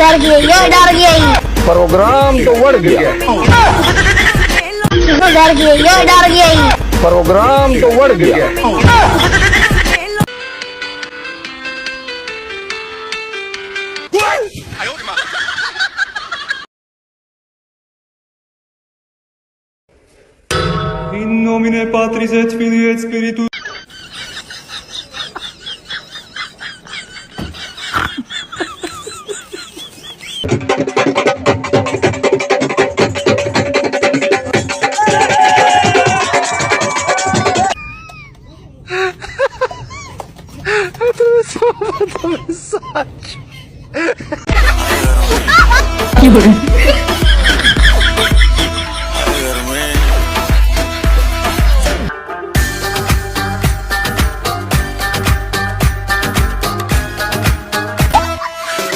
डर गया, ये डर गया ही। प्रोग्राम तो बढ़ गया, डर गया, ये डर गया ही। प्रोग्राम तो बढ़ गया। In nomine Patris et Filii et Spiritus.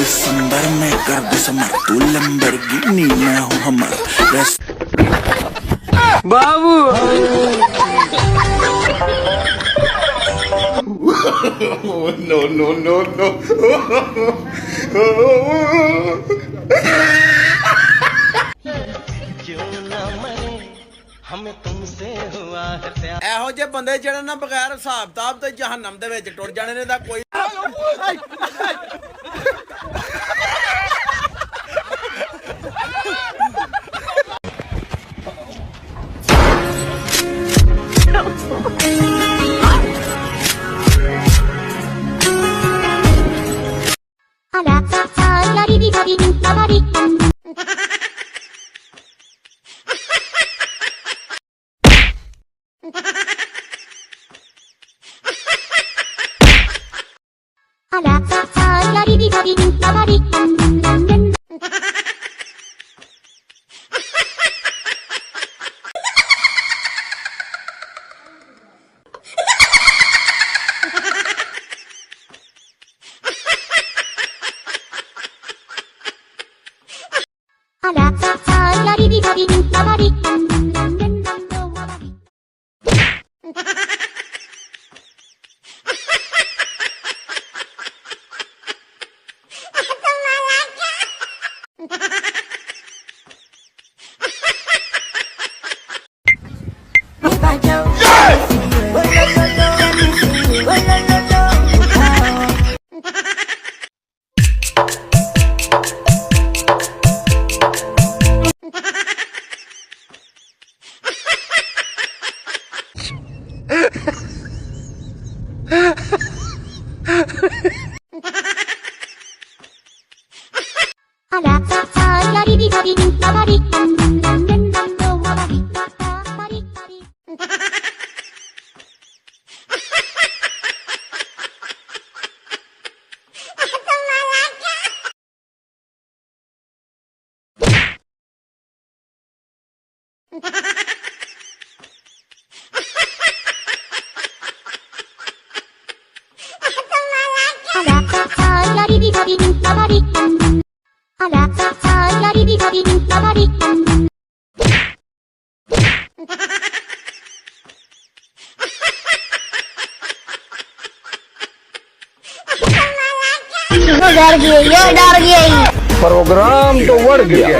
दिसंबर में कर दिसंबर तू लंबरगिनी मैं हूँ हमर बाबू नो नो नो नो ਇਹੋ ਜਿਹੇ ਬੰਦੇ ਜਿਹੜੇ ਨਾ ਬਗੈਰ ਹਿਸਾਬ ਕਿਤਾਬ ਤੇ ਜਹੰਨਮ ਦੇ ਵਿੱਚ ਟੁੱਟ ਜਾਣੇ ਨੇ ਦਾ ਕੋਈ डर गया, ये डर गया ही। प्रोग्राम तो बढ़ गया।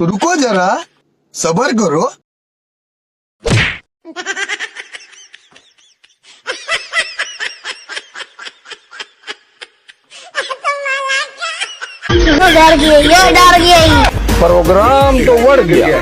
रुको जरा सबर करो। डर गया, ये डर गया ही। प्रोग्राम तो बढ़ गया।